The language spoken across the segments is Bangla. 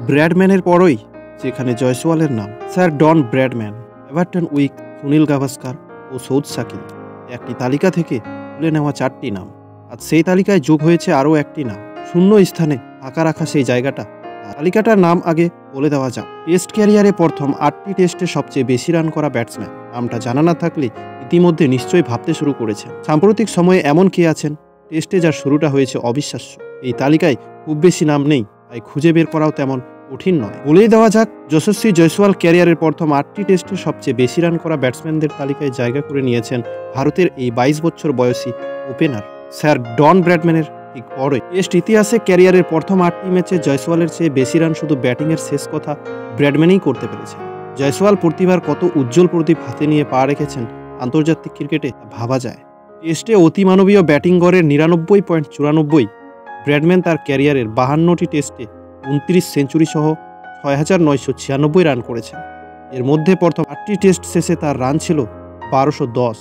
ব্র্যাডম্যানের পরই যেখানে জয়সওয়ালের নাম। Sir Don Bradman, Everton Weekes, Sunil Gavaskar ও সৌদ সাকিল একটি তালিকা থেকে তুলে নেওয়া 4টি নাম। আজ সেই তালিকায় যোগ হয়েছে আরও একটি নাম। শূন্য স্থানে ফাঁকা রাখা সেই জায়গাটা, তালিকাটার নাম আগে বলে দেওয়া যাক। টেস্ট ক্যারিয়ারে প্রথম 8টি টেস্টে সবচেয়ে বেশি রান করা ব্যাটসম্যান। নামটা জানা না থাকলে ইতিমধ্যে নিশ্চয়ই ভাবতে শুরু করেছেন সাম্প্রতিক সময়ে এমন কে আছেন টেস্টে যার শুরুটা হয়েছে অবিশ্বাস্য। এই তালিকায় খুব বেশি নাম নেই, তাই খুঁজে বের করাও তেমন কঠিন নয়। বলেই দেওয়া যাক, যশস্বী জয়সওয়াল ক্যারিয়ারের প্রথম 8টি টেস্টে সবচেয়ে বেশি রান করা ব্যাটসম্যানদের তালিকায় জায়গা করে নিয়েছেন ভারতের এই 22 বছর বয়সী ওপেনার স্যার ডন ব্র্যাডম্যানের ঠিক পরই। টেস্ট ইতিহাসে ক্যারিয়ারের প্রথম 8টি ম্যাচে জয়সওয়ালের চেয়ে বেশি রান শুধু ব্যাটিংয়ের শেষ কথা ব্র্যাডম্যানই করতে পেরেছেন। জয়সওয়াল প্রতিভার কত উজ্জ্বল প্রদীপ হাতে নিয়ে পা রেখেছেন আন্তর্জাতিক ক্রিকেটে ভাবা যায়। টেস্টে অতিমানবীয় ব্যাটিং গড়ের 99.94, ব্র্যাডম্যান তার ক্যারিয়ারের 52টি টেস্টে 29 সেঞ্চুরি সহ 6,996 রান করেছেন। এর মধ্যে প্রথম 8টি টেস্ট শেষে তার রান ছিল 1210।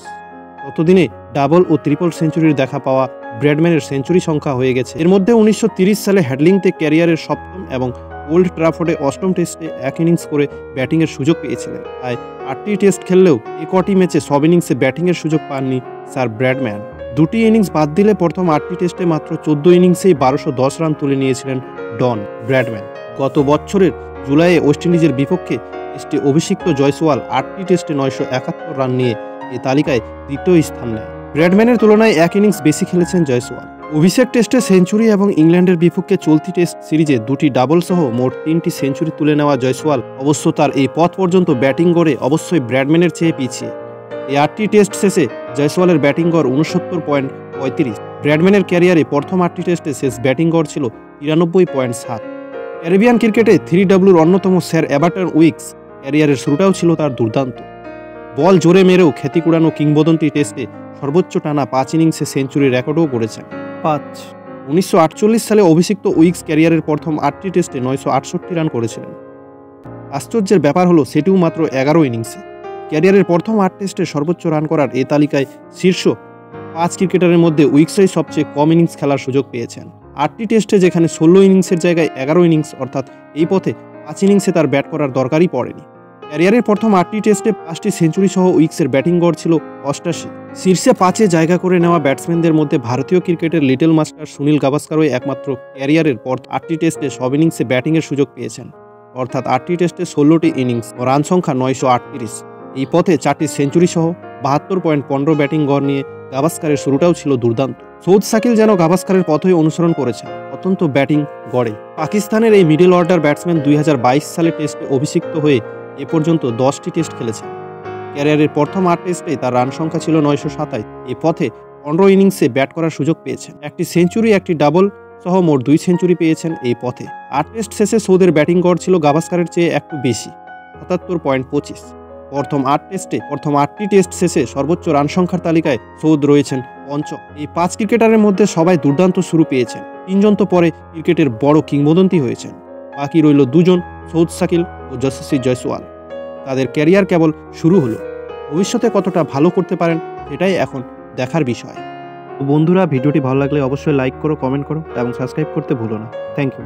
ততদিনে ডাবল ও ট্রিপল সেঞ্চুরির দেখা পাওয়া ব্র্যাডম্যানের সেঞ্চুরি সংখ্যা হয়ে গেছে। এর মধ্যে 1930 সালে হ্যাডলিংতে ক্যারিয়ারের 7ম এবং ওল্ড ট্রাফোর্ডে 8ম টেস্টে এক ইনিংস করে ব্যাটিংয়ের সুযোগ পেয়েছিলেন। তাই 8টি টেস্ট খেললেও কটি ম্যাচে সব ইনিংসে ব্যাটিংয়ের সুযোগ পাননি স্যার ব্র্যাডম্যান। 2টি ইনিংস বাদ দিলে প্রথম 8টি টেস্টে মাত্র 14 ইনিংসেই 1210 রান তুলে নিয়েছিলেন ডন ব্র্যাডম্যান। গত বছরের জুলাইয়ে ওয়েস্ট ইন্ডিজের বিপক্ষে টেস্টে অভিষিক্ত জয়সওয়াল 8টি টেস্টে 971 রান নিয়ে এই তালিকায় দ্বিতীয় স্থান নেয়। ব্র্যাডম্যানের তুলনায় এক ইনিংস বেশি খেলেছেন জয়সওয়াল। অভিষেক টেস্টে সেঞ্চুরি এবং ইংল্যান্ডের বিপক্ষে চলতি টেস্ট সিরিজে 2টি ডাবল সহ মোট 3টি সেঞ্চুরি তুলে নেওয়া জয়সওয়াল অবশ্য তার এই পথ পর্যন্ত ব্যাটিং গড়ে অবশ্যই ব্র্যাডম্যানের চেয়ে পিছিয়ে। এই 8টি টেস্ট শেষে জয়সওয়ালের ব্যাটিং গড় 69.35। ব্র্যাডম্যানের ক্যারিয়ারে প্রথম 8টি টেস্টে শেষ ব্যাটিং গড় ছিল 93.7। ক্যারিবিয়ান ক্রিকেটে 3W'র অন্যতম স্যার এভারটন উইকস ক্যারিয়ারের শুরুটাও ছিল তার দুর্দান্ত। বল জোরে মেরেও খ্যাতি কুড়ানো কিংবদন্তি টেস্টে সর্বোচ্চ টানা 5 ইনিংসে সেঞ্চুরি রেকর্ডও করেছেন। 1948 সালে অভিষিক্ত উইকস ক্যারিয়ারের প্রথম 8টি টেস্টে 968 রান করেছিলেন। আশ্চর্যের ব্যাপার হলো সেটিও মাত্র 11 ইনিংসে। ক্যারিয়ারের প্রথম 8 টেস্টে সর্বোচ্চ রান করার এই তালিকায় শীর্ষ 5 ক্রিকেটারের মধ্যে উইকসই সবচেয়ে কম ইনিংস খেলার সুযোগ পেয়েছেন। 8টি টেস্টে যেখানে 16 ইনিংসের জায়গায় 11 ইনিংস, অর্থাৎ এই পথে 5 ইনিংসে তার ব্যাট করার দরকারই পড়েনি। ক্যারিয়ারের প্রথম 8টি টেস্টে 5টি সেঞ্চুরি সহ উইকসের ব্যাটিং গড় ছিল 88। শীর্ষে 5-এ জায়গা করে নেওয়া ব্যাটসম্যানদের মধ্যে ভারতীয় ক্রিকেটের লিটল মাস্টার সুনীল গাভাস্কারই একমাত্র ক্যারিয়ারের পর 8টি টেস্টে সব ইনিংসে ব্যাটিংয়ের সুযোগ পেয়েছেন, অর্থাৎ 8টি টেস্টে 16টি ইনিংস ও রান সংখ্যা 938। এই পথে 4টি সেঞ্চুরি সহ 72.15 ব্যাটিং গড় নিয়ে গাভাস্কারের শুরুটাও ছিল দুর্দান্ত। সৌদ সাকিল যেন গাভাস্কারের পথই অনুসরণ করেছেন অত্যন্ত ব্যাটিং গড়ে। পাকিস্তানের এই মিডল অর্ডার ব্যাটসম্যান 2022 সালে টেস্টে অভিষিক্ত হয়ে এ পর্যন্ত 10টি টেস্ট খেলেছেন। ক্যারিয়ারের প্রথম 8 টেস্টে তার রান সংখ্যা ছিল 927। এই পথে 15 ইনিংসে ব্যাট করার সুযোগ পেয়েছেন। একটি সেঞ্চুরি, একটি ডাবল সহ মোট 2 সেঞ্চুরি পেয়েছেন এই পথে। 8 টেস্ট শেষে সৌদের ব্যাটিং গড় ছিল গাভাস্কারের চেয়ে একটু বেশি, 77.25। প্রথম 8টি টেস্ট শেষে সর্বোচ্চ রান সংখ্যার তালিকায় সৌদ রয়েছেন পঞ্চম। এই 5 ক্রিকেটারের মধ্যে সবাই দুর্দান্ত শুরু পেয়েছেন। 3 জন তো পরে ক্রিকেটের বড় কিংবদন্তি হয়েছেন। বাকি রইল 2 জন, সৌদ সাকিল ও যশস্বী জয়সওয়াল। তাদের ক্যারিয়ার কেবল শুরু হলো। ভবিষ্যতে কতটা ভালো করতে পারেন সেটাই এখন দেখার বিষয়। বন্ধুরা, ভিডিওটি ভালো লাগলে অবশ্যই লাইক করো, কমেন্ট করো এবং সাবস্ক্রাইব করতে ভুলো না। Thank you.